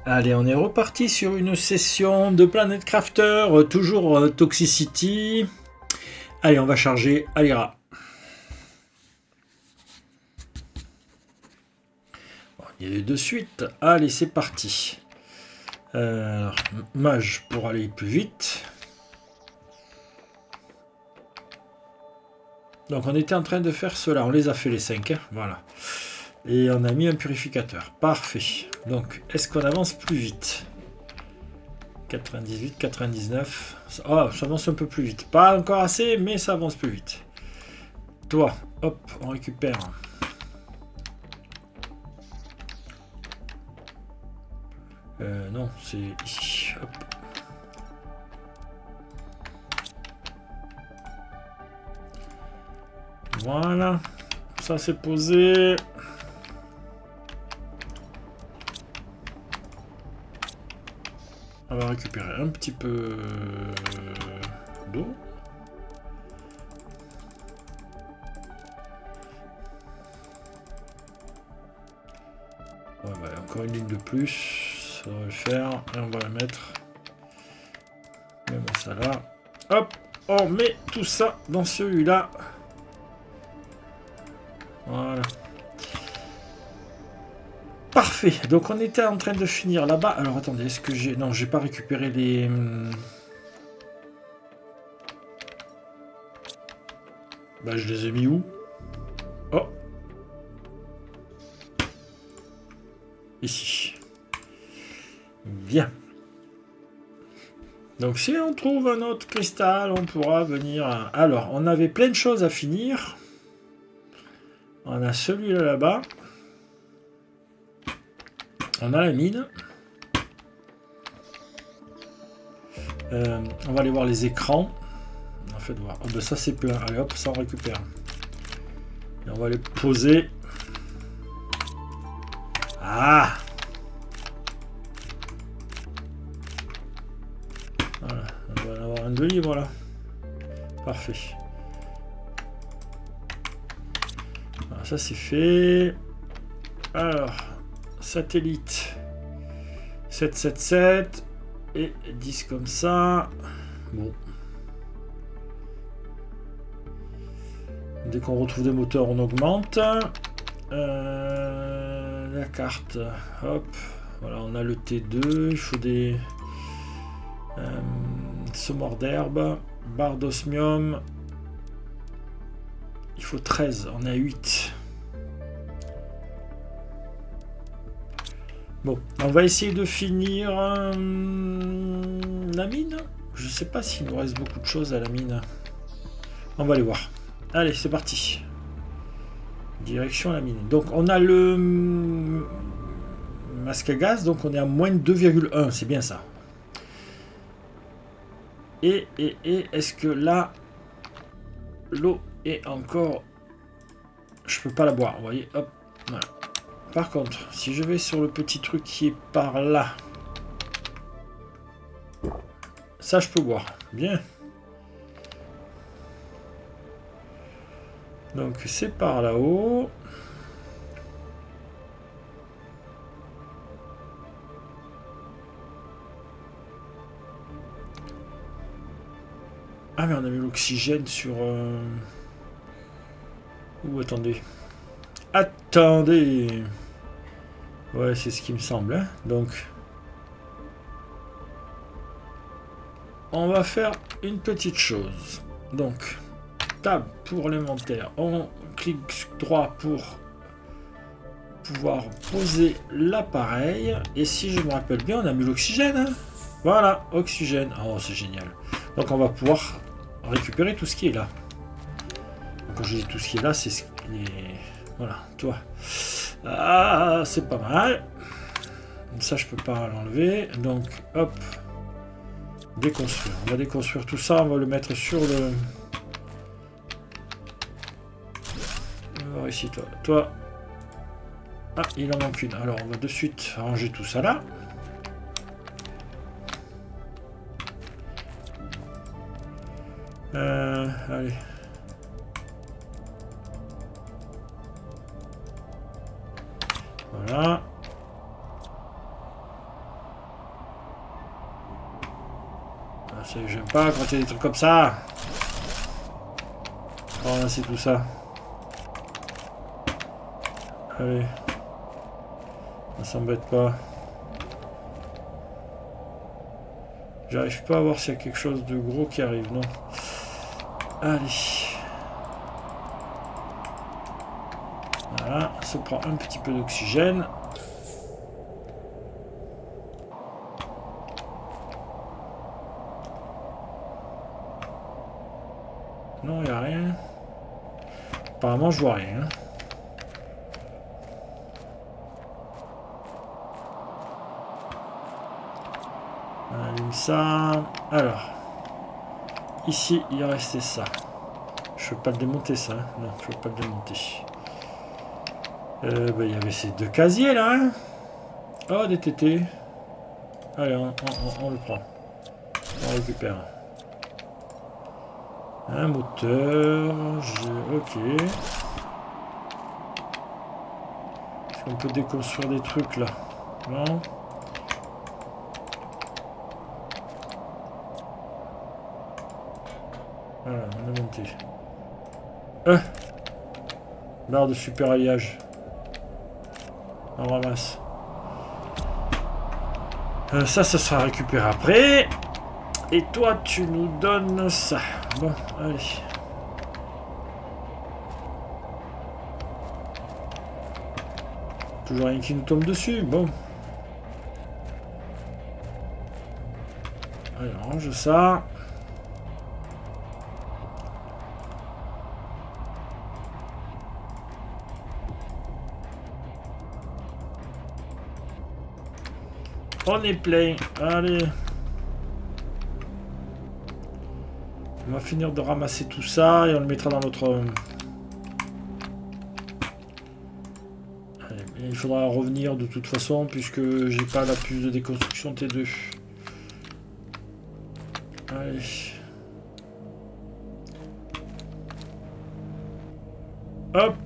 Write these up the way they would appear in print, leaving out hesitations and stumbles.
Allez, on est reparti sur une session de Planet Crafter, toujours Toxicity. Allez, on va charger Alira. Bon, il y a eu de suite. Allez, c'est parti. Mage pour aller plus vite. Donc on était en train de faire cela. On les a fait les 5. Hein, voilà. Et on a mis un purificateur. Parfait. Donc, est-ce qu'on avance plus vite ? 98, 99. Oh, ça avance un peu plus vite. Pas encore assez, mais ça avance plus vite. Toi, hop, on récupère. Non, c'est ici. Hop. Voilà. Ça c'est posé. On va récupérer un petit peu d'eau. Ouais, bah, encore une ligne de plus. Ça va le faire. Et on va la mettre. Même ça là. Hop, on met tout ça dans celui-là. Voilà. Parfait. Donc on était en train de finir là-bas. Alors attendez, est-ce que j'ai... Non, j'ai pas récupéré les... Bah je les ai mis où? Oh. Ici. Bien. Donc si on trouve un autre cristal, on pourra venir... Alors, on avait plein de choses à finir. On a celui-là là-bas. On a la mine. On va aller voir les écrans. En fait, voir. Oh, ben ça c'est plein. Allez hop, ça on récupère. Et on va les poser. Ah! Voilà, on va en avoir un de libre là. Parfait. Voilà, ça c'est fait. Alors, satellite 777 et 10 comme ça. Bon. Dès qu'on retrouve des moteurs, on augmente. La carte, hop. Voilà, on a le T2. Il faut des semoirs d'herbe, barre d'osmium. Il faut 13, on a 8. Bon, on va essayer de finir la mine. Je sais pas s'il nous reste beaucoup de choses à la mine. On va aller voir. Allez, c'est parti. Direction la mine. Donc on a le masque à gaz, donc on est à moins de 2,1, c'est bien ça. Et est-ce que là, l'eau est encore... Je peux pas la boire, vous voyez, hop, voilà. Par contre, si je vais sur le petit truc qui est par là, ça je peux boire, bien. Donc c'est par là-haut. Ah mais on a mis l'oxygène sur... Ouh, attendez. Attendez. Ouais, c'est ce qui me semble. Hein. Donc... On va faire une petite chose. Donc... Tab pour l'inventaire. On clique droit pour pouvoir poser l'appareil. Et si je me rappelle bien, on a mis l'oxygène. Hein. Voilà, oxygène. Oh, c'est génial. Donc on va pouvoir récupérer tout ce qui est là. Donc, quand je dis tout ce qui est là, c'est ce qui est... Voilà, toi. Ah, c'est pas mal. Ça, je peux pas l'enlever. Donc, hop. Déconstruire. On va déconstruire tout ça. On va le mettre sur le... Ici, toi. Toi. Ah, il en manque une. Alors, on va de suite ranger tout ça là. Allez. Voilà. J'aime pas quand il y a des trucs comme ça. On va ramasser tout ça. Allez. On s'embête pas. J'arrive pas à voir s'il y a quelque chose de gros qui arrive, non. Allez. Voilà, ça prend un petit peu d'oxygène. Non, il n'y a rien. Apparemment, je vois rien. On allume ça. Alors. Ici, il est resté ça. Je ne peux pas le démonter, ça. Hein. Non, je ne peux pas le démonter. Il y avait ces deux casiers, là. Hein. Oh, des TT. Allez, on le prend. On récupère. Un moteur. Ok. Est-ce qu'on peut déconstruire des trucs, là? Non. Voilà, on a monté. Barre de super alliage. On ramasse. Ça sera récupéré après. Et toi, tu nous donnes ça. Bon, allez. Toujours rien qui nous tombe dessus. Bon. Allez, on range ça. On est plein. Allez. On va finir de ramasser tout ça et on le mettra dans notre... Allez, il faudra revenir de toute façon puisque j'ai pas la puce de déconstruction T2. Allez. Hop.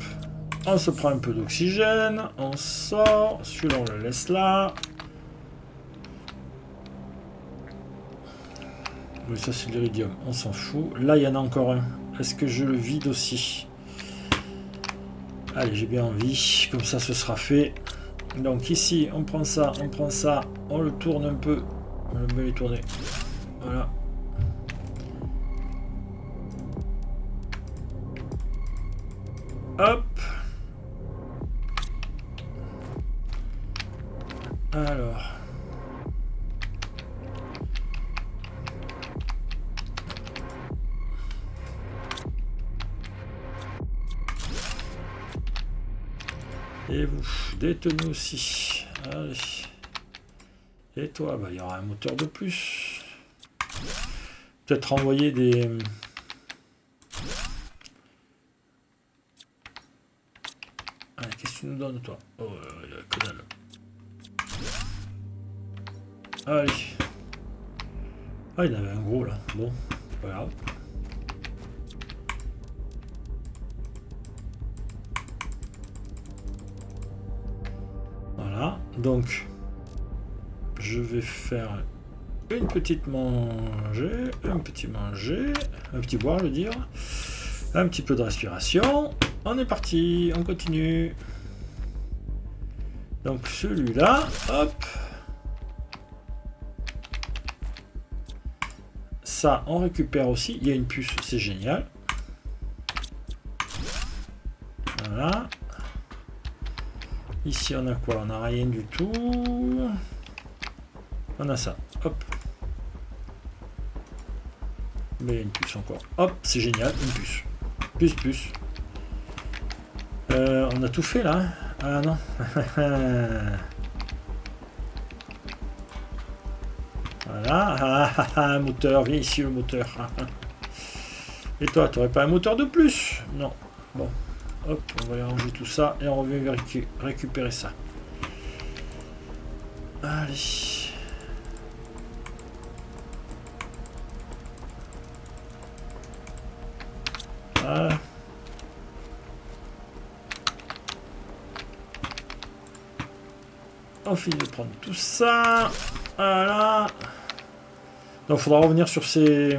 On se prend un peu d'oxygène. On sort. Celui-là, on le laisse là. Oui, ça c'est de l'iridium, on s'en fout. Là, il y en a encore un. Est-ce que je le vide aussi? Allez, j'ai bien envie. Comme ça, ce sera fait. Donc ici, on prend ça, on le tourne un peu. On le met tourner. Voilà. Hop. Alors. Et vous, détenez aussi. Allez. Et toi, bah, il y aura un moteur de plus. Peut-être envoyer des... Allez, qu'est-ce que tu nous donnes, toi? Oh, que dalle. Allez. Ah, il y en avait un gros, là. Bon, pas grave. Voilà, donc je vais faire une petite manger, un petit boire, je veux dire, un petit peu de respiration. On est parti, on continue. Donc celui-là, hop. Ça, on récupère aussi. Il y a une puce, c'est génial. Voilà. Ici, on a quoi? On n'a rien du tout. On a ça. Hop. Mais il y a une puce encore. Hop, c'est génial. Une puce. Puce. On a tout fait là. Ah non. Voilà. Un moteur. Viens ici le moteur. Et toi, tu n'aurais pas un moteur de plus? Non. Bon. Hop, on va y ranger tout ça et on revient récupérer ça. Allez. Voilà. On finit de prendre tout ça. Voilà. Donc il faudra revenir sur ces...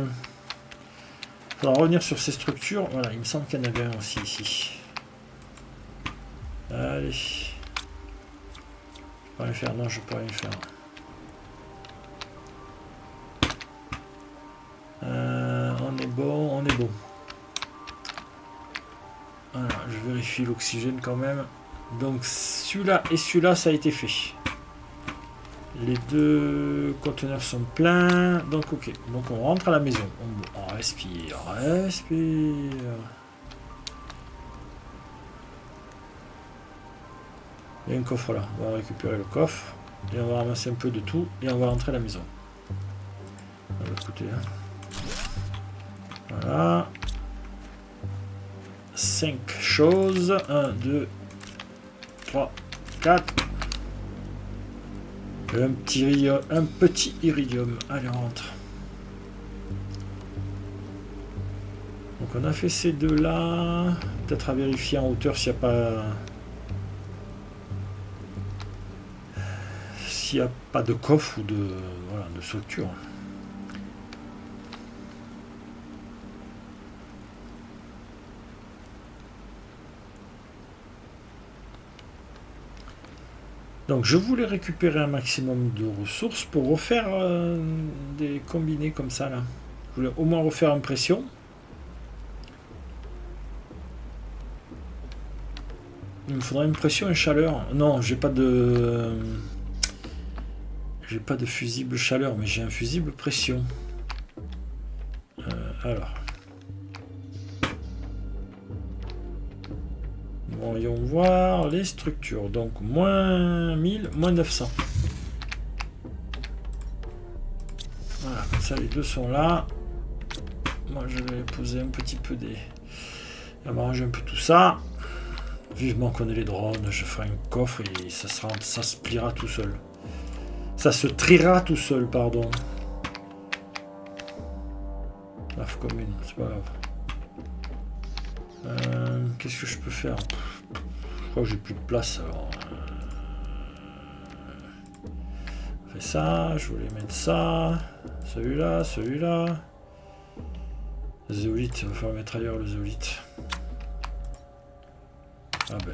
structures. Voilà, il me semble qu'il y en avait un aussi ici. Allez. Je peux rien faire. Non, je peux rien faire. On est bon, on est bon. Voilà, je vérifie l'oxygène quand même. Donc celui-là et celui-là, ça a été fait. Les deux conteneurs sont pleins. Donc ok, donc on rentre à la maison. On respire, respire. Il y a un coffre là. On va récupérer le coffre. Et on va ramasser un peu de tout. Et on va rentrer à la maison. On va écouter. Hein. Voilà. 5 choses. 1, 2, 3, 4. Un petit iridium. Allez, on rentre. Donc on a fait ces deux là. Peut-être à vérifier en hauteur s'il n'y a pas... S'il n'y a pas de coffre ou de, voilà, de structure. Donc je voulais récupérer un maximum de ressources pour refaire des combinés comme ça là. Je voulais au moins refaire impression. Il me faudrait une pression et chaleur. Non, j'ai pas de... J'ai pas de fusible chaleur, mais j'ai un fusible pression. Alors. Voyons voir les structures. Donc, moins 1000, moins 900. Voilà, comme ça les deux sont là. Moi, je vais poser un petit peu des... On va m'arranger un peu tout ça. Vivement qu'on ait les drones, je ferai un coffre et ça se pliera tout seul. Ça se triera tout seul, pardon. Bref, commune, c'est pas grave. Qu'est-ce que je peux faire? Je crois que j'ai plus de place alors. On fait ça, je voulais mettre ça. Celui-là, celui-là. Le zéolite, il va falloir mettre ailleurs le zéolite. Ah ben.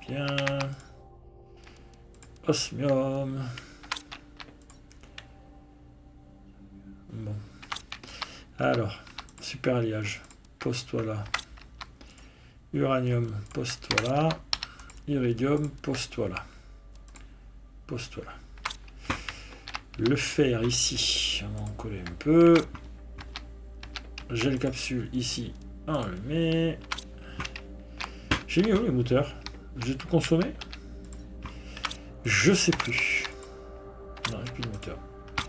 Bien. Osmium. Bon. Alors, super alliage. Pose-toi là. Uranium, pose-toi là. Iridium, pose-toi là. Pose-toi là. Le fer ici, on va en coller un peu. Gel capsule ici, on le met. J'ai mis où les moteurs? J'ai tout consommé? Je sais plus. Non, j'ai plus de moteur.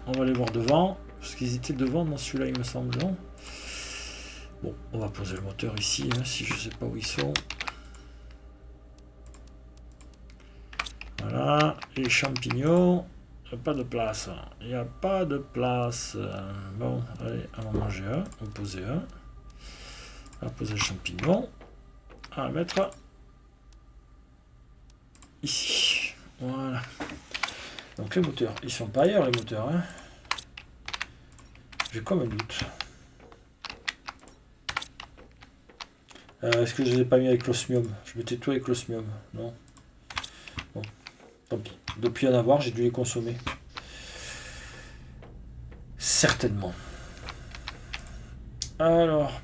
On va les voir devant. Parce qu'ils étaient devant dans celui-là, il me semble, non? Bon, on va poser le moteur ici, hein, si je sais pas où ils sont. Voilà, les champignons. Il n'y a pas de place. Il n'y a pas de place. Bon, allez, on va manger un. On va poser un. On va poser le champignon. On va mettre ici. Voilà. Donc les moteurs, ils sont pas ailleurs les moteurs. Hein. J'ai comme un doute. Est-ce que je les ai pas mis avec l'osmium? Je mettais tout avec l'osmium. Non. Bon, tant pis. Depuis en avoir, j'ai dû les consommer. Certainement. Alors.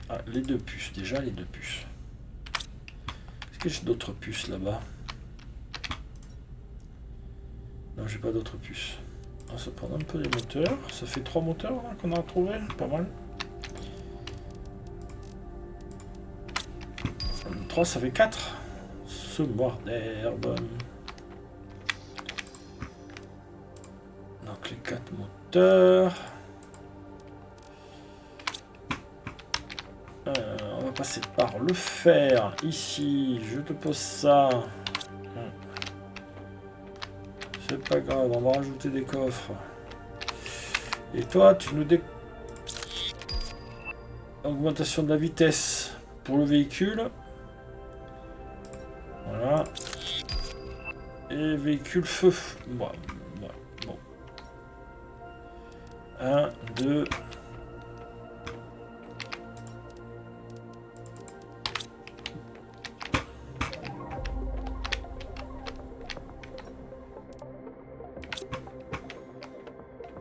Ah, les deux puces, déjà les deux puces. Est-ce que j'ai d'autres puces là-bas? Non, j'ai pas d'autres puces. On va se prendre un peu les moteurs. Ça fait 3 moteurs qu'on a retrouvé, pas mal. 3, ça fait 4. Semoir d'herbe. Donc les 4 moteurs. On va passer par le fer. Ici, je te pose ça. C'est pas grave, on va rajouter des coffres. Et toi, tu nous Augmentation de la vitesse pour le véhicule. Voilà. Et véhicule feu. Bon. 1, 2.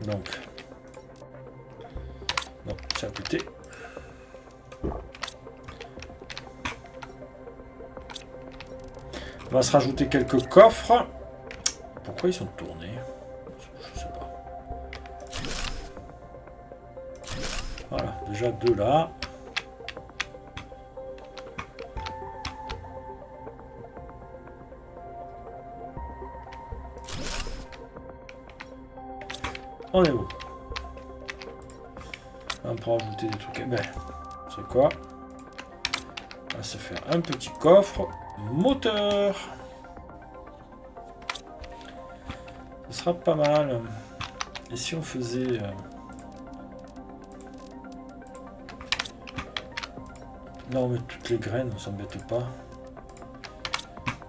Donc. Non, ça a coûté. On va se rajouter quelques coffres. Pourquoi ils sont tournés? Je sais pas. Voilà, déjà 2 là. On est où? On peut rajouter des trucs. Ben, c'est quoi? On va se faire un petit coffre moteur. Ce sera pas mal. Et si on faisait... Non, mais toutes les graines, on s'embête pas.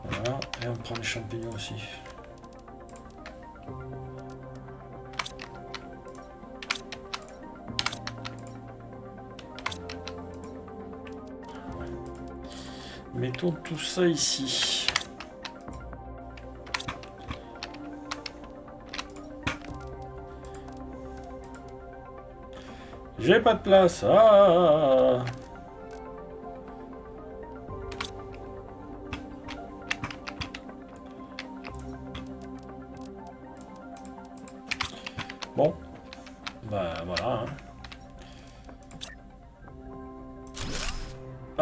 Voilà. Et on prend les champignons aussi. Mettons tout ça ici. J'ai pas de place. Ah. Bon. Bah voilà. Hein.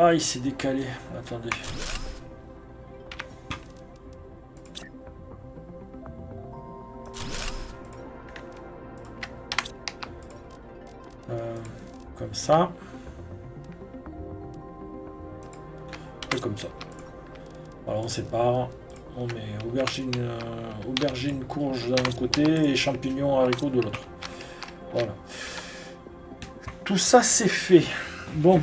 Ah, il s'est décalé. Attendez. Comme ça. Et comme ça. Voilà, on sépare. On met aubergine, courge d'un côté et champignons, haricots de l'autre. Voilà. Tout ça, c'est fait. Bon.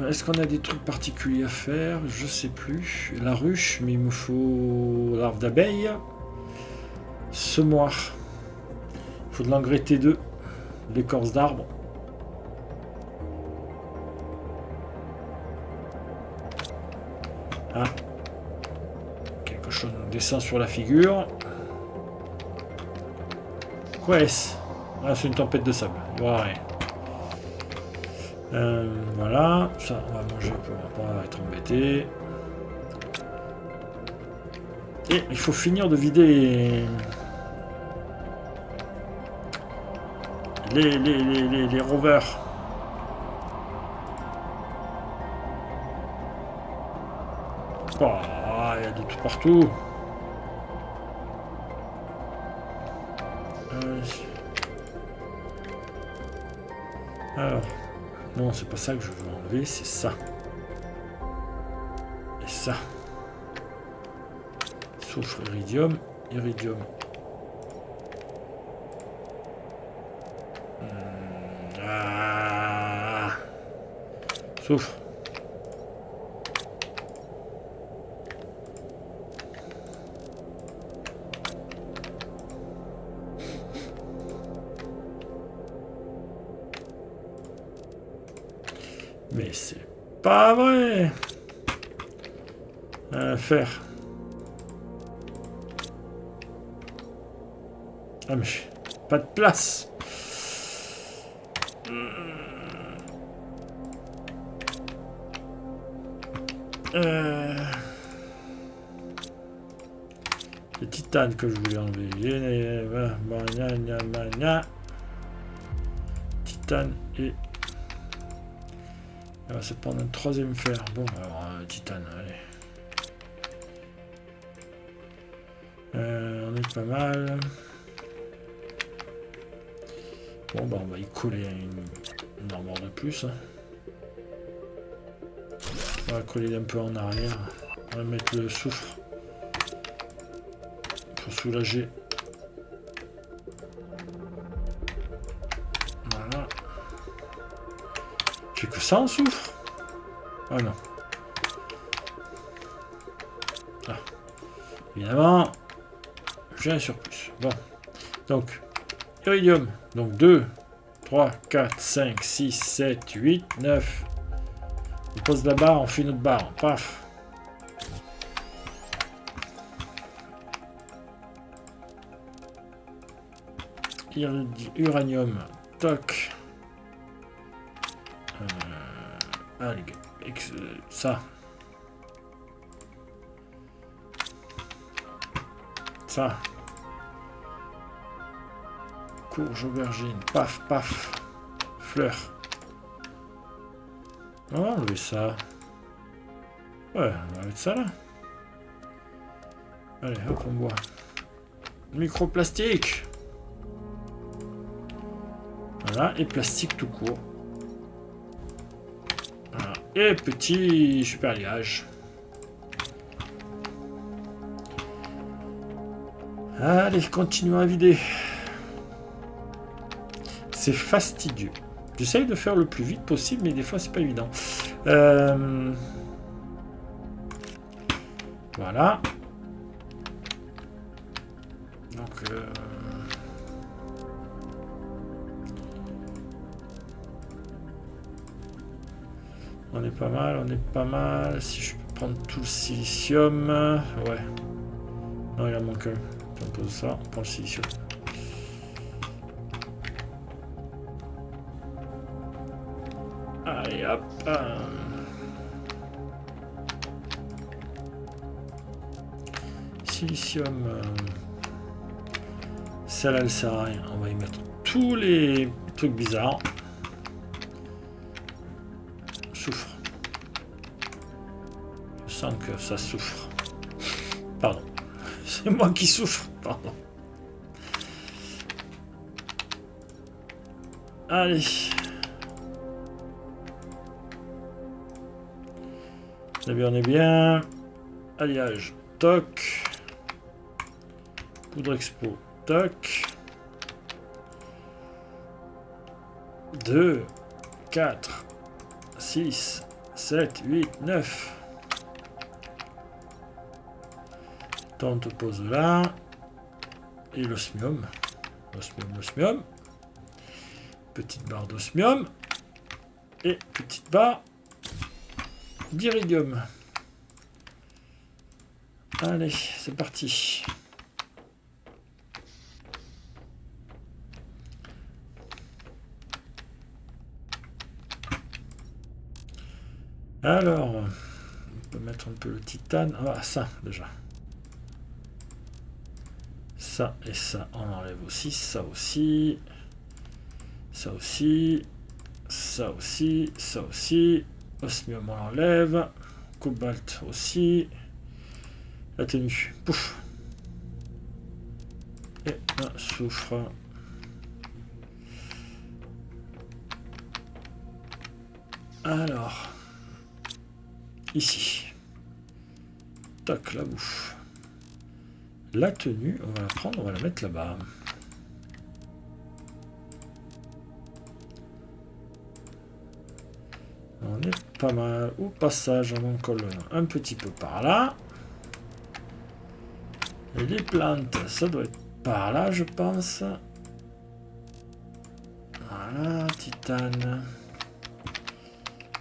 Est-ce qu'on a des trucs particuliers à faire? Je sais plus. La ruche, mais il me faut larve d'abeille. Semoir. Il faut de l'engrais T2. L'écorce d'arbre. Ah. Quelque chose nous descend sur la figure. Quoi est-ce? Ah, c'est une tempête de sable. Ouais. Voilà. Ça, on va manger pour pas être embêté. Et il faut finir de vider les rovers. Oh, il y a de tout partout. Alors, non, c'est pas ça que je veux enlever, c'est ça. Et ça. Soufre, iridium, iridium. Ah. Soufre. Mais c'est pas vrai. Faire. Ah mais pas de place. Le titane que je voulais enlever. Titane et... On va se prendre un troisième fer. Bon, alors, titane, allez. On est pas mal. Bon, bah, on va y coller une armoire de plus. On va coller un peu en arrière. On va mettre le soufre pour soulager. Ça en souffre? Oh non. Ah. Évidemment, j'ai un surplus. Bon. Donc, iridium. Donc 2, 3, 4, 5, 6, 7, 8, 9. On pose la barre, on fait notre barre. Paf. Uranium. Toc. Algues. Ça. Ça. Courge, aubergine. Paf, paf. Fleur. On va enlever ça. Ouais, on va mettre ça là. Allez, hop, on boit. Microplastique. Voilà, et plastique tout court. Voilà. Et petit super liage. Allez, continuons à vider. C'est fastidieux. J'essaye de faire le plus vite possible, mais des fois c'est pas évident. Voilà. Donc on est pas mal, on est pas mal. Si je peux prendre tout le silicium, ouais. Non, il en manque un. On pose ça, on prend le silicium. Allez, hop. Silicium. Celle-là, elle sert à rien. On va y mettre tous les trucs bizarres. Souffre. Je sens que ça souffre. Pardon. C'est moi qui souffre. Pardon. Allez. On est bien. Alliage. Toc. Poudre expo. Toc. 2, 4, 6, 7, 8, 9. On te pose là. Et l'osmium. L'osmium. Petite barre d'osmium. Et petite barre d'iridium. Allez, c'est parti. Alors, on peut mettre un peu le titane. Ah, ça, déjà. Ça et ça, on enlève aussi. Ça aussi. Ça aussi. Ça aussi. Ça aussi. Osmium, on l'enlève. Cobalt aussi. La tenue. Pouf. Et un soufre. Alors. Ici. Tac, la bouffe. La tenue, on va la prendre, on va la mettre là-bas. On est pas mal. Au passage, on en colle un petit peu par là. Et les plantes, ça doit être par là, je pense. Voilà, titane.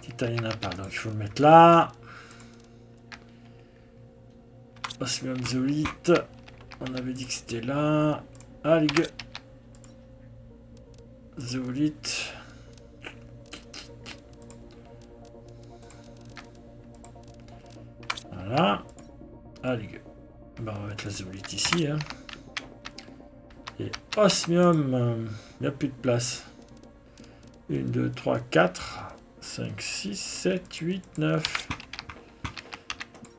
Titane, il n'y en a pas, donc il faut le mettre là. Osmium zeolite. On avait dit que c'était là. Algues. Zeolite. Voilà. Algues. Ben, on va mettre la zeolite ici. Hein. Et osmium. Il n'y a plus de place. 1, 2, 3, 4, 5, 6, 7, 8, 9.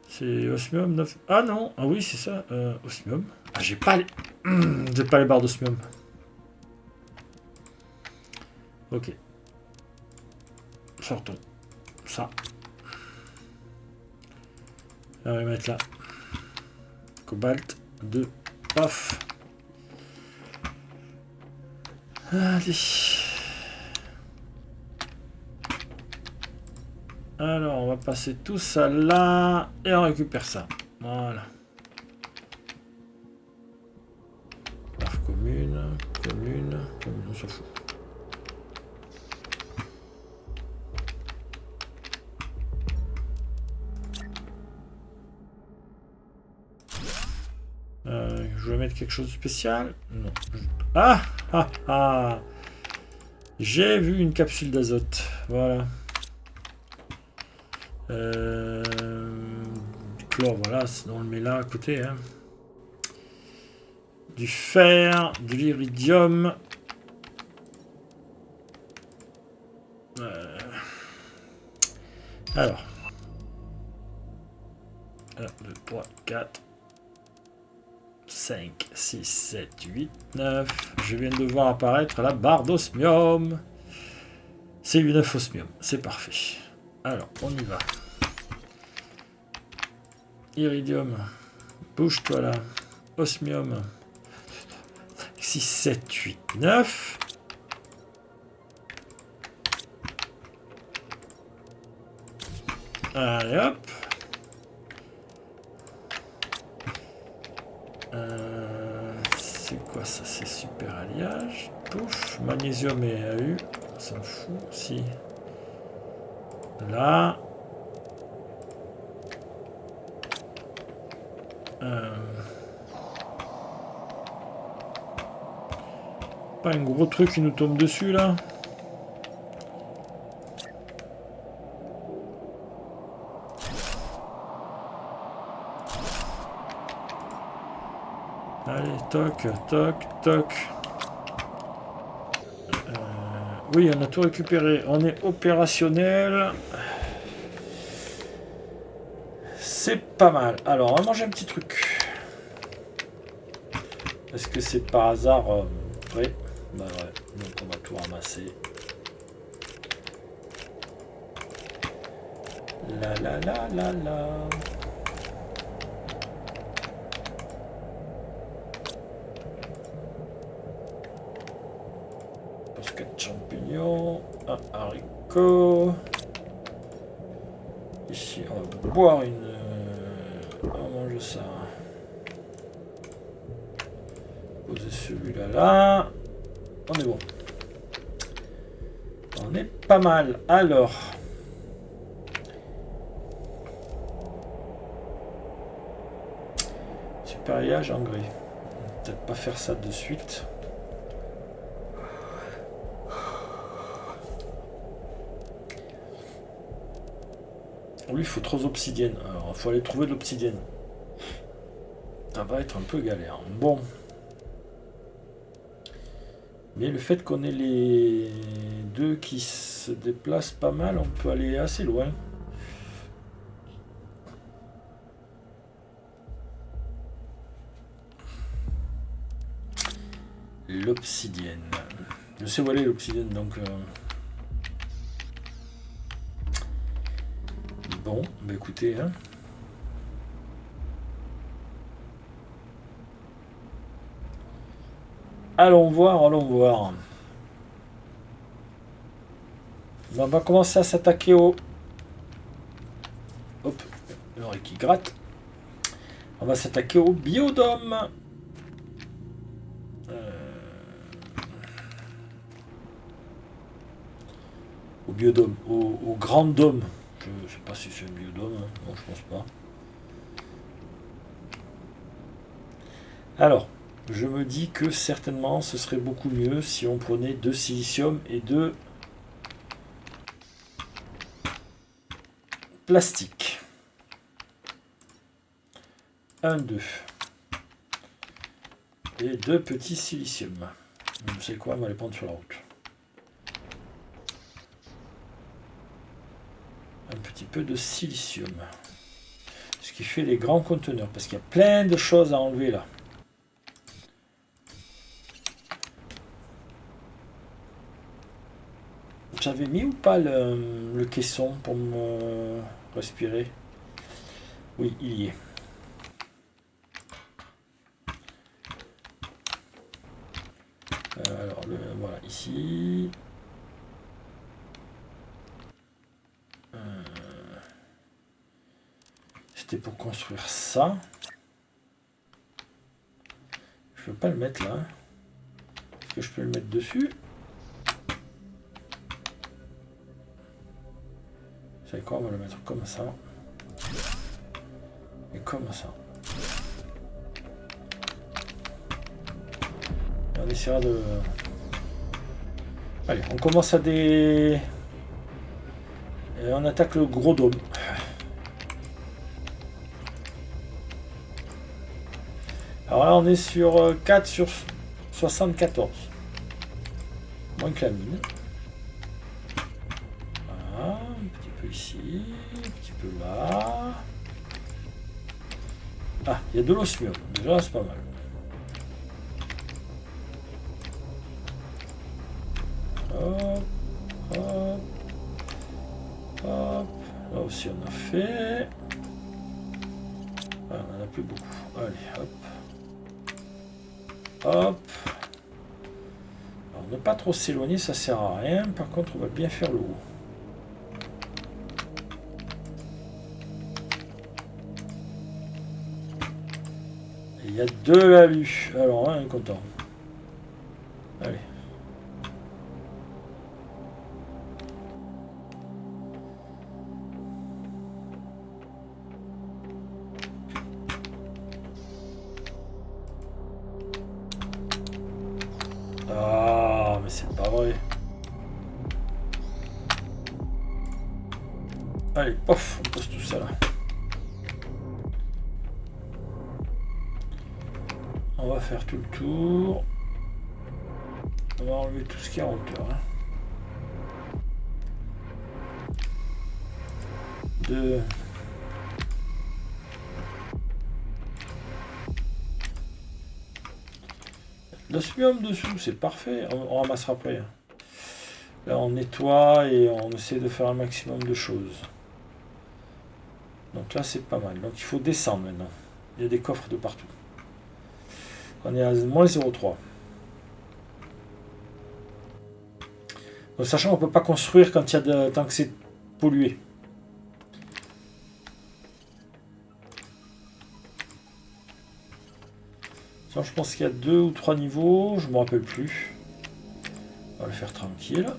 C'est osmium 9. Ah non, ah oui, c'est ça. Osmium. Ah, j'ai pas les. J'ai pas les barres d'osmium. Ok. Sortons. Ça. On va mettre là. Cobalt 2. Paf. Allez. Alors, on va passer tout ça là et on récupère ça. Voilà. Commune, on s'en fout. Je vais mettre quelque chose de spécial. Non. Ah, ah, ah. J'ai vu une capsule d'azote. Voilà. Du chlore, voilà. On le met là à côté. Hein. Du fer, de l'iridium. Alors. 1, 2, 3, 4. 5, 6, 7, 8, 9. Je viens de voir apparaître la barre d'osmium. C'est une 9 osmium. C'est parfait. Alors, on y va. Iridium. Bouge-toi là. Osmium. 6, 7, 8, 9. Allez hop. C'est quoi ça? C'est super alliage. Pouf. Magnésium et AU. On s'en fout. Si. Là. Pas un gros truc qui nous tombe dessus là. Allez, toc, toc, toc. Oui, on a tout récupéré. On est opérationnel. C'est pas mal. Alors, on va manger un petit truc. Est-ce que c'est par hasard prêt? Bah ouais, donc on va tout ramasser. La la la la la. Casquette champignons, un haricot. Ici, on va boire une. On va manger ça. Poser celui-là là. On est bon. On est pas mal. Alors. Supériage engrais. Peut-être pas faire ça de suite. Lui, il faut trop d'obsidienne. Alors, il faut aller trouver de l'obsidienne. Ça va être un peu galère. Bon. Mais le fait qu'on ait les deux qui se déplacent pas mal, on peut aller assez loin. L'obsidienne. Je sais où aller l'obsidienne, donc... Bon, bah écoutez... Hein. Allons voir, allons voir. On va commencer à s'attaquer au... Hop, l'oreille qui gratte. On va s'attaquer au biodôme. Au biodôme, au grand dôme. Je sais pas si c'est un biodôme, hein. Non, je pense pas. Alors, je me dis que certainement ce serait beaucoup mieux si on prenait 2 silicium et 2 plastique. 1, 2. Et 2 petits silicium. Vous savez quoi, on va les prendre sur la route. Un petit peu de silicium. Ce qui fait les grands conteneurs, parce qu'il y a plein de choses à enlever là. J'avais mis ou pas le caisson pour me respirer? Oui, il y est. Alors, voilà, ici. c'était pour construire ça. Je peux pas le mettre là. Est-ce que je peux le mettre dessus? Vous savez quoi, on va le mettre comme ça. Et comme ça. Et on essaiera de... Allez, on commence à des... Et on attaque le gros dôme. Alors là, on est sur 4 sur 74. Moins que la mine. Voilà, un petit peu ici, un petit peu là. Ah, il y a de l'osmium. Déjà, c'est pas mal. Hop, hop, hop. Là aussi, on a fait. Ah, on en a plus beaucoup. Allez, hop. Hop. Alors, ne pas trop s'éloigner, ça sert à rien. Par contre, on va bien faire le haut. Et il y a de l'alu. Alors, là, on est content. Allez. Ah, mais c'est pas vrai. Allez, pof, on pose tout ça là. On va faire tout le tour. On va enlever tout ce qui est en hauteur. Hein. De... L'osmium dessous, c'est parfait. On ramassera après. Là, on nettoie et on essaie de faire un maximum de choses. Donc là, c'est pas mal. Donc il faut descendre maintenant. Il y a des coffres de partout. On est à moins 0,3. Donc, sachant qu'on ne peut pas construire quand il y a de... tant que c'est pollué. Ça, je pense qu'il y a 2 ou 3 niveaux. Je ne me rappelle plus. On va le faire tranquille.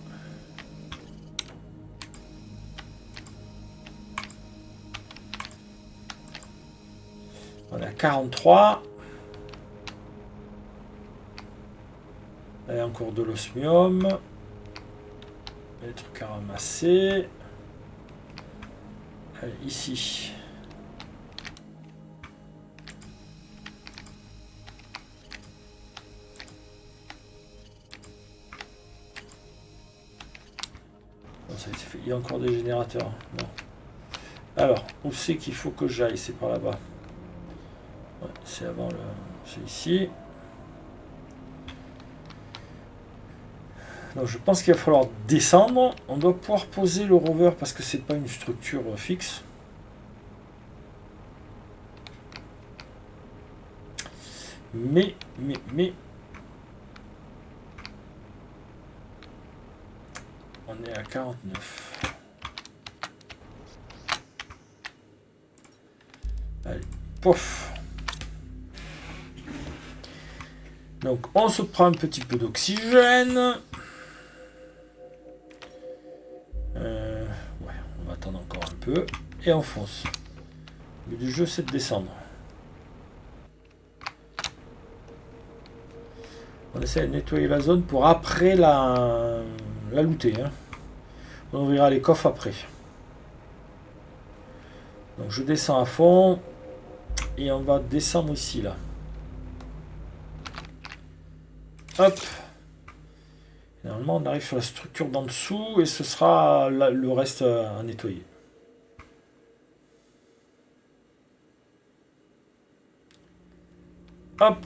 On est à 43. Là, il y a encore de l'osmium. Les trucs à ramasser. Allez, ici. Bon, ça, fait. Il y a encore des générateurs. Bon. Alors, où c'est qu'il faut que j'aille? C'est par là-bas. Ouais, c'est avant le... C'est ici. Donc je pense qu'il va falloir descendre. On doit pouvoir poser le rover parce que c'est pas une structure fixe. Mais... On est à 49. Allez, pof. Donc on se prend un petit peu d'oxygène. Ouais, on va attendre encore un peu. Et on fonce. Le but du jeu, c'est de descendre. On essaie de nettoyer la zone pour après la looter. Hein. On ouvrira les coffres après. Donc je descends à fond. Et on va descendre ici, là. Hop. Normalement, on arrive sur la structure d'en dessous et ce sera le reste à nettoyer. Hop.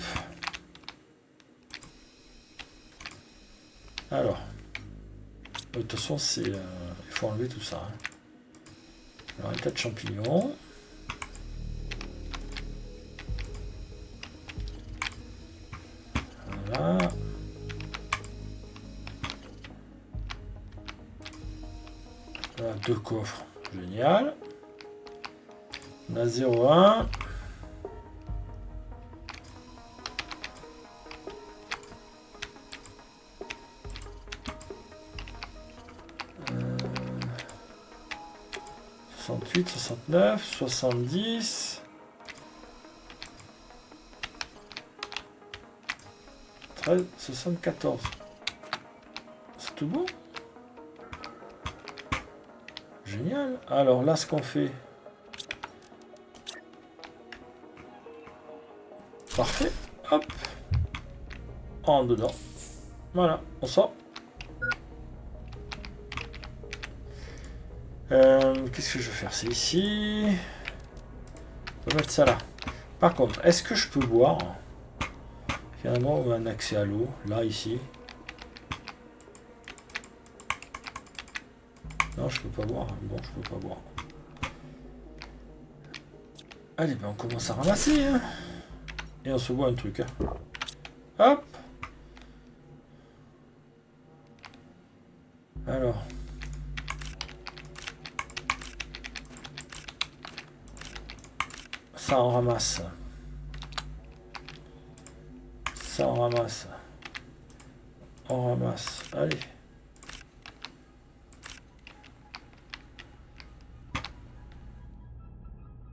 Alors. De toute façon, c'est, il faut enlever tout ça. Hein. Alors, un tas de champignons. Voilà. Voilà, 2 coffres. Génial. On a 0,1. Euh, 68, 69, 70. 13, 74. C'est tout bon? Génial. Alors là, ce qu'on fait... Parfait. Hop. En dedans. Voilà, on sort. Qu'est-ce que je vais faire? C'est ici. On va mettre ça là. Par contre, est-ce que je peux boire? Finalement, on a un accès à l'eau. Là, ici. Non, je peux pas boire. Bon, je peux pas boire. Allez, ben on commence à ramasser. Hein. Et on se boit un truc. Hein. Hop. Alors. Ça, on ramasse. Ça, on ramasse. On ramasse. Allez.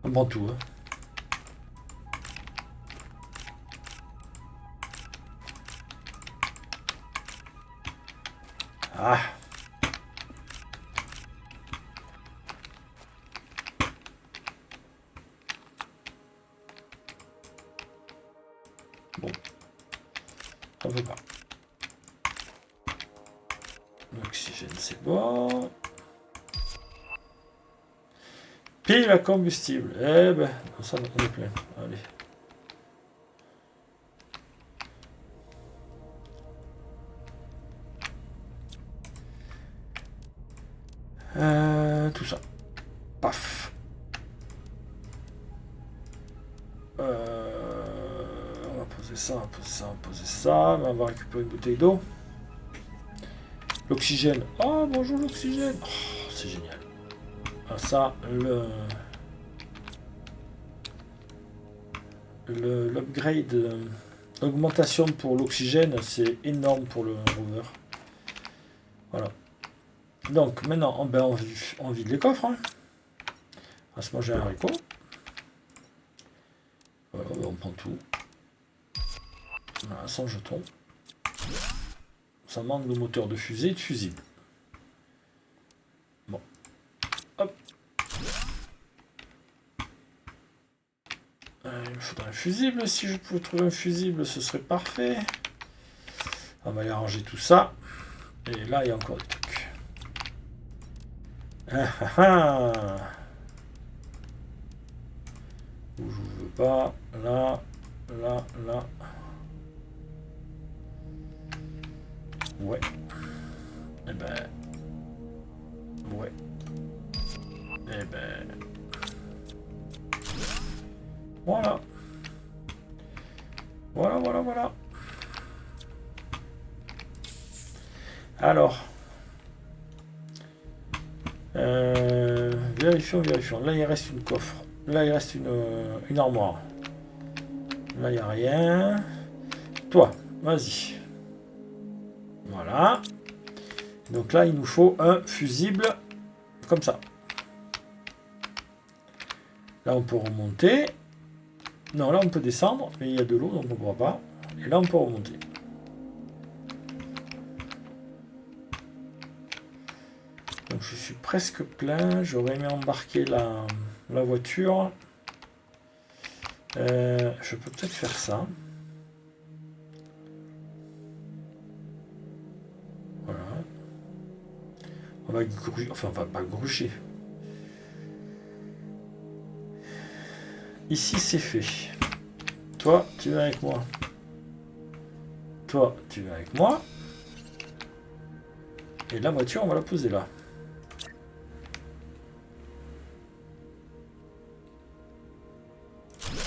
On prend tout. Hein. Ah. Bon. On veut pas. L'oxygène, c'est bon. Pile à combustible. Eh ben, ça, on est plein. Allez. Tout ça. Paf. On va poser ça, on va poser ça, on va poser ça. Mais on va récupérer une bouteille d'eau. L'oxygène. Oh, bonjour l'oxygène. Oh, c'est génial. Ah, ça, l'upgrade, l'augmentation pour l'oxygène, c'est énorme pour le rover. Voilà. Donc maintenant, ben, on vide les coffres. Hein. On va se manger un haricot. Voilà, ben, on prend tout. Voilà, sans jeton. Ça manque de moteur de fusée et de fusible. Bon. Hop. Il me faudrait un fusible. Si je pouvais trouver un fusible, ce serait parfait. On va aller arranger tout ça. Et là, il y a encore des trucs. Ah, ah, ah. Où je veux pas. Là, là, là. Ouais. Eh ben. Ouais. Eh ben. Voilà. Voilà, voilà, voilà. Alors. Vérifions, vérifions. Là, il reste une coffre. Là, il reste une armoire. Là, il n'y a rien. Toi, vas-y. Voilà. Donc là, il nous faut un fusible comme ça. Là, on peut remonter. Non, là, on peut descendre, mais il y a de l'eau, donc on ne pourra pas. Et là, on peut remonter. Donc, je suis presque plein. J'aurais aimé embarquer la voiture. Je peux peut-être faire ça. Voilà. On va gruger. Enfin, on va pas gruger. Ici, c'est fait. Toi, tu viens avec moi. Toi, tu viens avec moi. Et la voiture, on va la poser là.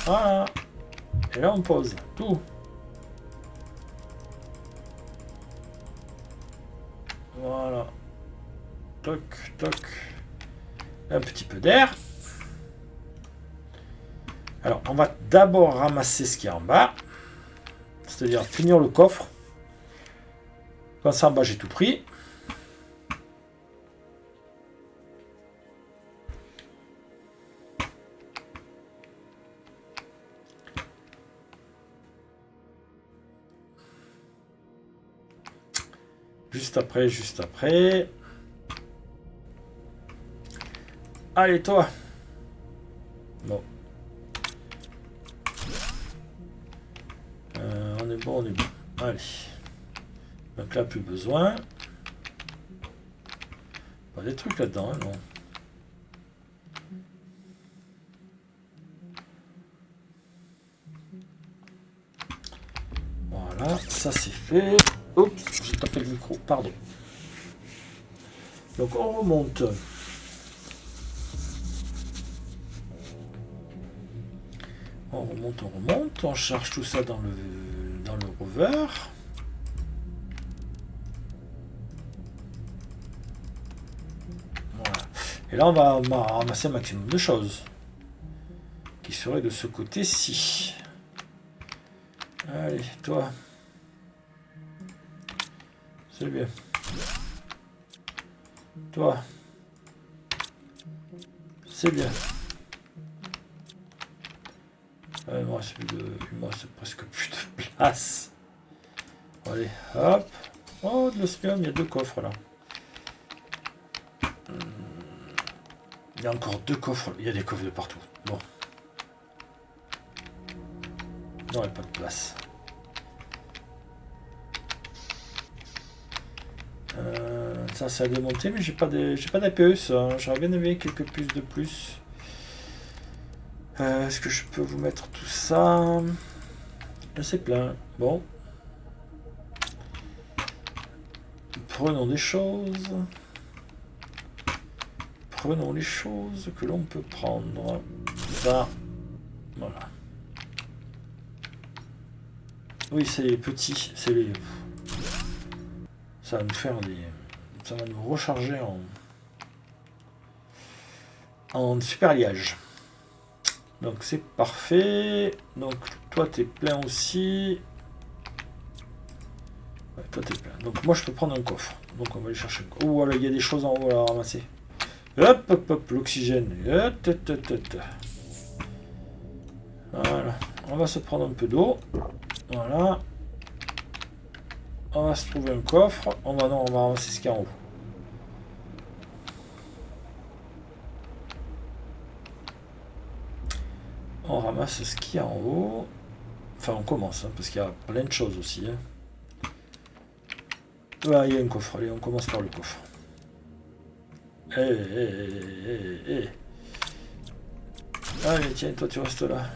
Voilà. Et là, on pose tout. Voilà. Toc, toc. Un petit peu d'air. Alors, on va d'abord ramasser ce qu'il y a en bas. C'est-à-dire finir le coffre. Comme ça, en bas, j'ai tout pris. Juste après, juste après. Allez, toi. Bon. On est bon, on est bon. Allez. Donc là, plus besoin. Pas des trucs là-dedans, hein, non. Voilà, ça c'est fait. Oups, j'ai tapé le micro, pardon. Donc on remonte. On remonte, on charge tout ça dans le rover. Voilà. Et là on va ramasser un maximum de choses. Qui serait de ce côté-ci. Allez, toi. C'est bien. Toi. C'est bien. Moi, c'est presque plus de place. Allez, hop. Oh, de l'osmium, il y a 2 coffres là. Il y a encore 2 coffres. Il y a des coffres de partout. Bon. Non, il n'y a pas de place. Ça a démonté, mais j'ai pas d'APE, hein. J'aurais bien aimé quelques puces de plus. Est-ce que je peux vous mettre tout ça? C'est plein. Bon. Prenons des choses. Prenons les choses que l'on peut prendre. Ça. Voilà. Oui, c'est les petits. C'est les... Ça va nous faire des... Ça va nous recharger en super alliage. Donc c'est parfait. Donc toi t'es plein aussi. Ouais, toi t'es plein. Donc moi je peux prendre un coffre. Donc on va aller chercher. Oh voilà, il y a des choses en haut à ramasser. Hop hop hop, l'oxygène. Voilà. On va se prendre un peu d'eau. Voilà. On va se trouver un coffre. On va ramasser ce qu'il y a en haut. On ramasse ce qu'il y a en haut. Enfin, on commence, hein, parce qu'il y a plein de choses aussi. Hein. Ouais, il y a un coffre. Allez, on commence par le coffre. Allez, tiens, toi, tu restes là.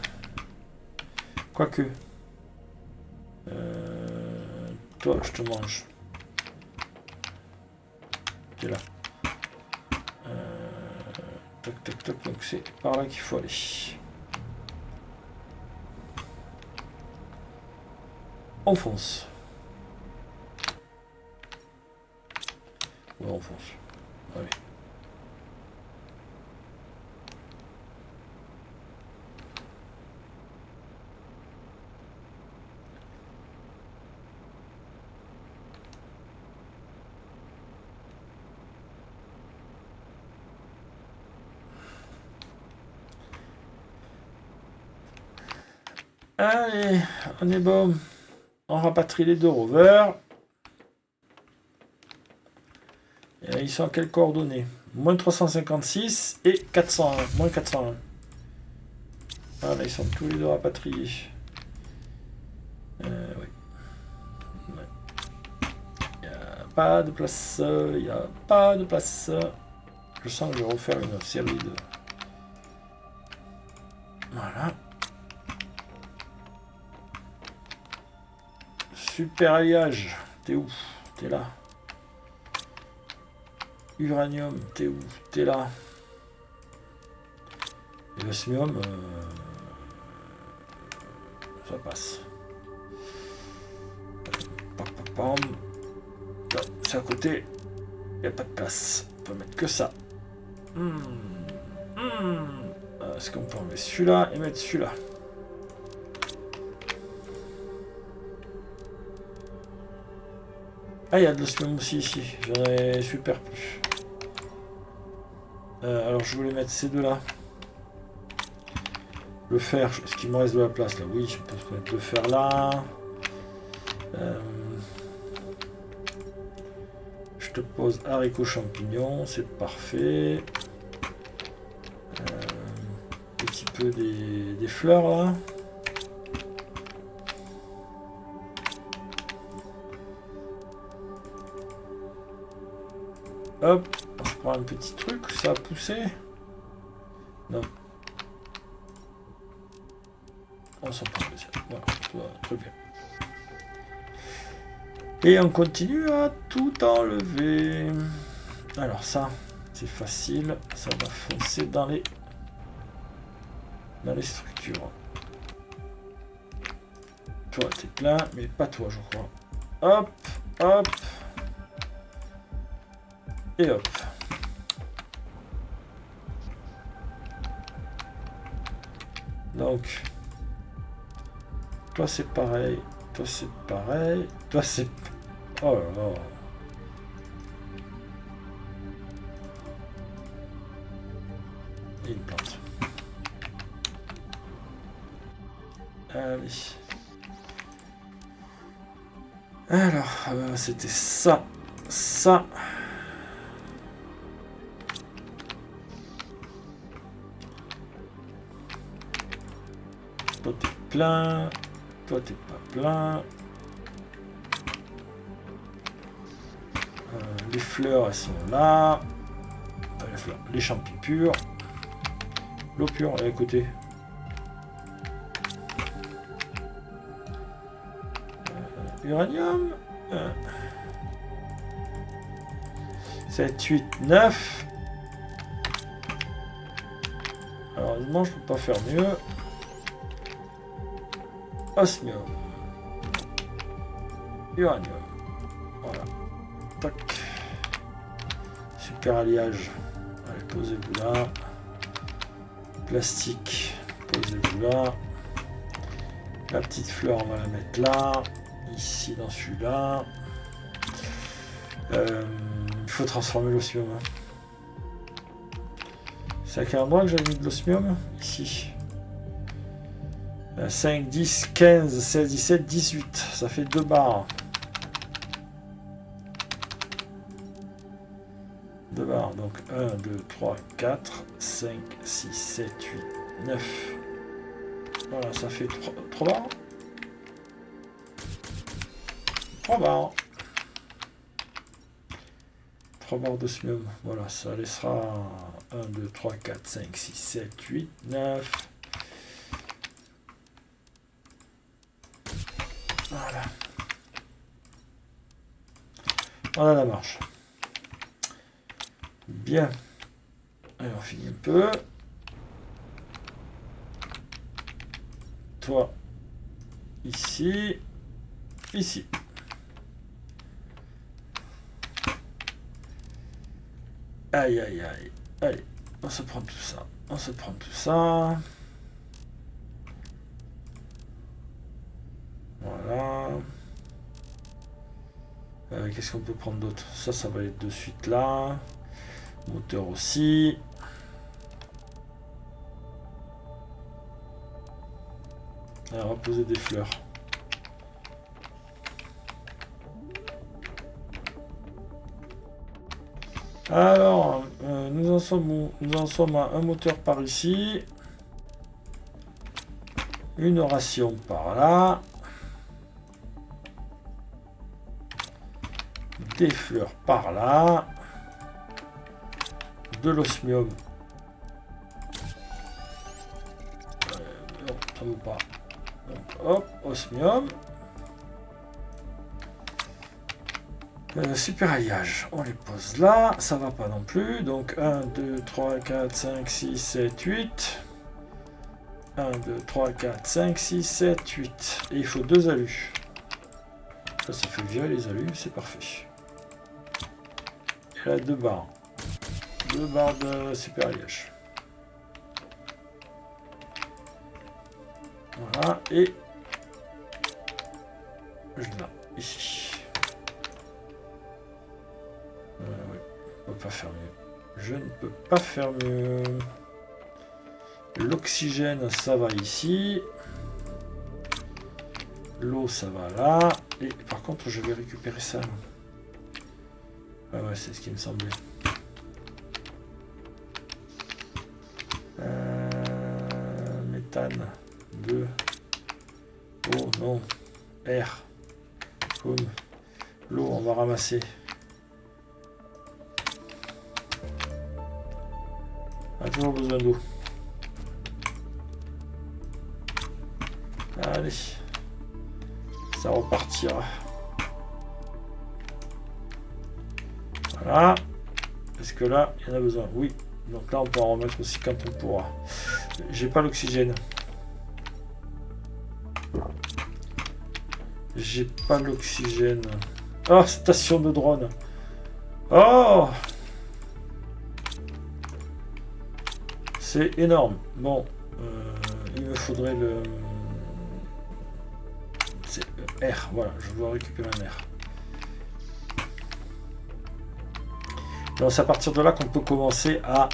Quoique. Toi, je te mange. T'es là. Toc, toc, toc. Donc, c'est par là qu'il faut aller. On fonce. Ouais, on fonce. Allez. Allez, on est bon. On rapatrie les 2 rovers. Et ils sont à quelles coordonnées? Moins 356 et 401. Moins 401. Ah, là, ils sont tous les 2 rapatriés. Oui. Ouais. Il n'y a pas de place. Il n'y a pas de place. Je sens que je vais refaire une série de... Voilà. Super alliage. T'es où? T'es là. Uranium, t'es où? T'es là. Et l'osmium, ça passe. C'est à côté. Il n'y a pas de place. On peut mettre que ça. Est-ce qu'on peut enlever celui-là et mettre celui-là? Ah, il y a de l'osmium aussi ici. J'en ai super plus. Alors, je voulais mettre ces deux-là. Le fer, est-ce qu'il me reste de la place là? Oui, je peux mettre le fer là. Je te pose haricots champignons, c'est parfait. Un petit peu des fleurs là. Hop, je prends un petit truc, ça a poussé. Non. On s'en prend le deuxième. Voilà, très bien. Et on continue à tout enlever. Alors ça, c'est facile. Ça va foncer dans les structures. Toi, t'es plein, mais pas toi, je crois. Hop, hop. Et hop. Donc, toi c'est pareil, toi c'est pareil, toi c'est... Oh là là. Et une plante. Allez. Alors, c'était ça, ça. Toi t'es plein, toi t'es pas plein. Les fleurs elles sont là. Enfin, les fleurs, les champignons purs. L'eau pure elle est à côté. 7, 8, 9. Heureusement je peux pas faire mieux. Osmium. Uranium. Voilà. Tac. Super alliage. Allez, posez-vous là. Plastique. Posez-vous là. La petite fleur, on va la mettre là. Ici, dans celui-là. Il faut transformer l'osmium. C'est à quel endroit que j'avais mis de l'osmium? Ici. 5, 10, 15, 16, 17, 18. Ça fait 2 barres. 2 barres. Donc 1, 2, 3, 4, 5, 6, 7, 8, 9. Voilà, ça fait 3 barres. 3 barres. 3 barres d'osmium. Voilà, ça laissera 1, 2, 3, 4, 5, 6, 7, 8, 9. Voilà. Voilà la marche. Bien. Allez, on finit un peu. Toi, ici, ici. Aïe, aïe, aïe. Allez, on se prend tout ça. On se prend tout ça. Voilà. Qu'est-ce qu'on peut prendre d'autre? Ça va être de suite là. Moteur aussi. Alors, on va poser des fleurs. Alors, nous en sommes où? Nous en sommes à un moteur par ici. Une ration par là. Des fleurs par là. De l'osmium. Non, ça ne vaut pas. Donc, hop, osmium. Super alliage, on les pose là, ça va pas non plus. Donc 1, 2, 3, 4, 5, 6, 7, 8. 1, 2, 3, 4, 5, 6, 7, 8. Et il faut 2 alus. Ça fait virer les alus, c'est parfait. Et là, 2 barres. 2 barres de super alliage. Voilà, et là, ici. Oui, on ne peut pas faire mieux. Je ne peux pas faire mieux. L'oxygène, ça va ici. L'eau, ça va là. Et par contre, je vais récupérer ça. Ah ouais, c'est ce qui me semblait. Méthane. 2. Oh non. Air. Comme. L'eau, on va ramasser. On a toujours besoin d'eau. Allez. Ça repartira. Voilà. Est-ce que là, il y en a besoin? Oui. Donc là, on peut en remettre aussi quand on pourra. J'ai pas l'oxygène. J'ai pas l'oxygène. Oh, station de drone. Oh! C'est énorme. Bon. Il me faudrait le... C'est R. Voilà, je dois récupérer un R. Donc c'est à partir de là qu'on peut commencer à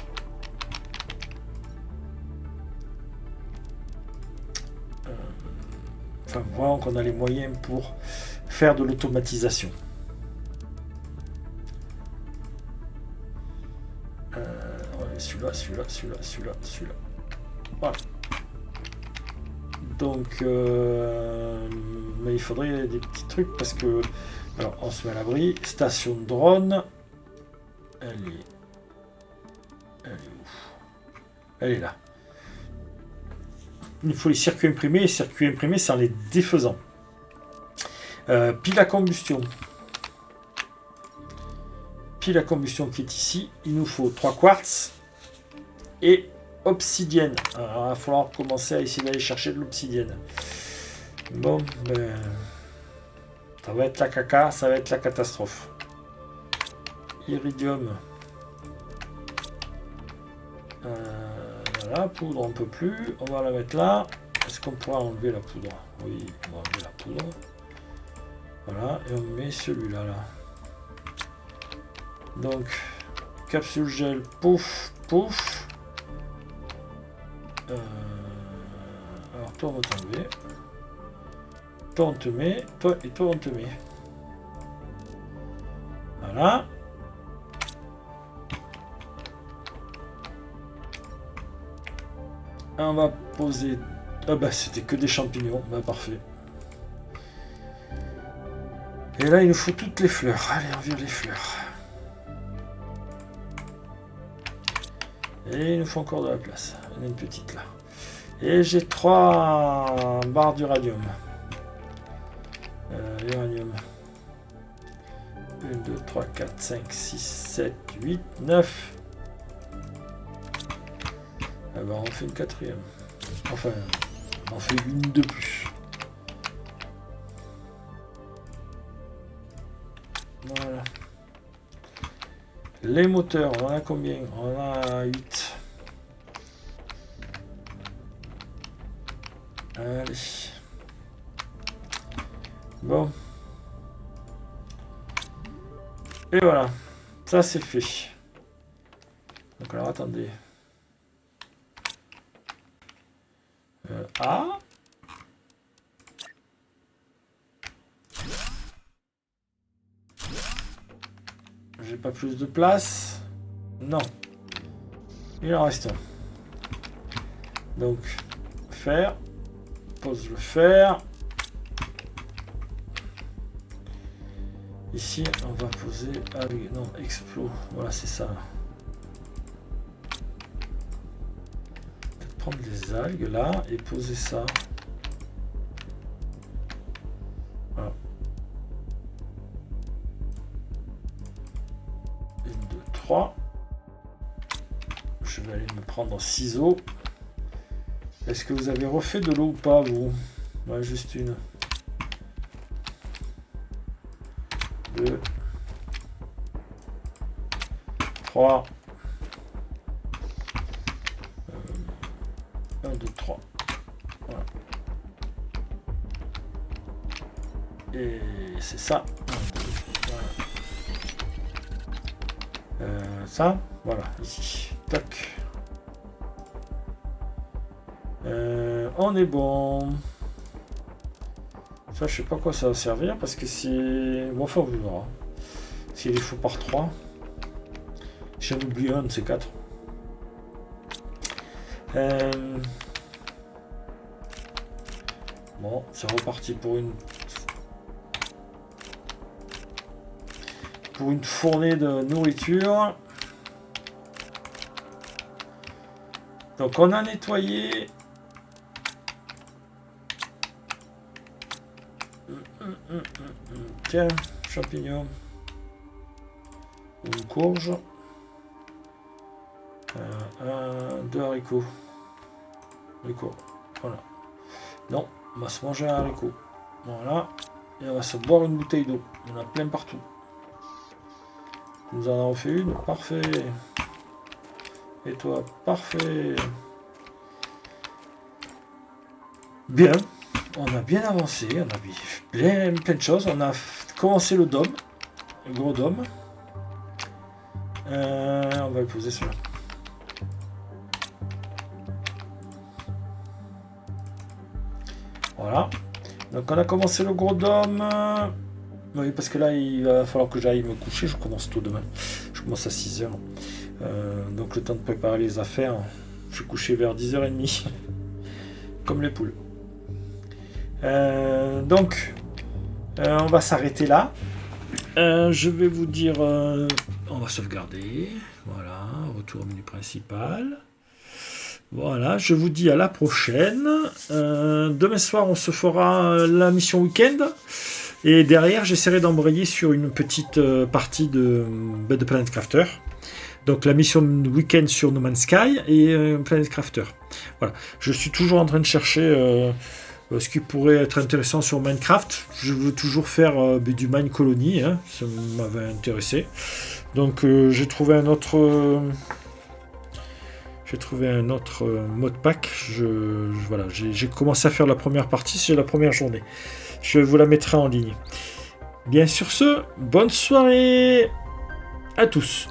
enfin voir qu'on a les moyens pour faire de l'automatisation. Celui-là. Voilà. Donc mais il faudrait des petits trucs parce que alors on se met à l'abri. Station de drone. Elle est où? Elle est là. Il faut les circuits imprimés. Les circuits imprimés, c'est en les défaisant. Pile à combustion. Pile à combustion qui est ici. Il nous faut 3 quartz et obsidienne. Alors, il va falloir commencer à essayer d'aller chercher de l'obsidienne. Bon, ben, ça va être la caca, ça va être la catastrophe. Iridium. Voilà, poudre on peut plus. On va la mettre là. Est-ce qu'on pourra enlever la poudre? Oui, on va enlever la poudre. Voilà, et on met celui-là là. Donc, capsule gel, pouf, pouf. Alors toi on va t'enlever. Toi on te met, toi et toi on te met. Voilà. On va poser... Ah bah c'était que des champignons, bah parfait. Et là il nous faut toutes les fleurs. Allez on vire les fleurs. Et il nous faut encore de la place. On a une petite là. Et j'ai 3 barres d'uranium. Uranium. 1, 2, 3, 4, 5, 6, 7, 8, 9. Ah bah on fait une 4e. Enfin, on fait une de plus. Voilà. Les moteurs, on en a combien? On en a 8. Allez. Bon. Et voilà. Ça c'est fait. Donc alors attendez. Ah. J'ai pas plus de place. Non. Il en reste un. Donc, fer. Pose le fer. Ici, on va poser... Ah oui, non, explo. Voilà, c'est ça. Peut-être prendre les algues, là, et poser ça. Voilà. 1, 2, 3. Je vais aller me prendre un ciseau. Est-ce que vous avez refait de l'eau ou pas, vous? Ouais, juste une. 2. 3. 1, 2, 3. Voilà. Et c'est ça. Voilà. Ça, voilà, ici. Tac. On est bon. Ça, je sais pas quoi ça va servir parce que c'est. Bon, enfin, on verra. S'il faut par 3. J'en oublie un de ces 4. Bon, c'est reparti pour une fournée de nourriture. Donc on a nettoyé. Tiens, champignons. Une courge. 2 haricots. Voilà. Non, on va se manger un haricot. Voilà. Et on va se boire une bouteille d'eau. On en a plein partout. Nous en avons fait une. Parfait. Et toi, parfait. Bien. On a bien avancé. On a vu plein de choses. On a commencé le dôme. Le gros dôme. On va le poser sur là. Voilà. Donc on a commencé le gros dôme. Oui, parce que là, il va falloir que j'aille me coucher. Je commence tôt demain. Je commence à 6h. Donc le temps de préparer les affaires. Je suis couché vers 10h30. Comme les poules. Donc, on va s'arrêter là. Je vais vous dire... on va sauvegarder. Voilà, retour au menu principal. Voilà, je vous dis à la prochaine. Demain soir, on se fera la mission week-end. Et derrière, j'essaierai d'embrayer sur une petite partie de Planet Crafter. Donc la mission week-end sur No Man's Sky et Planet Crafter. Voilà, je suis toujours en train de chercher ce qui pourrait être intéressant sur Minecraft. Je veux toujours faire du Mine Colony, hein, ça m'avait intéressé. Donc j'ai trouvé un autre... mode pack. Voilà, j'ai commencé à faire la première partie, c'est la première journée. Je vous la mettrai en ligne. Bien sur ce, bonne soirée à tous.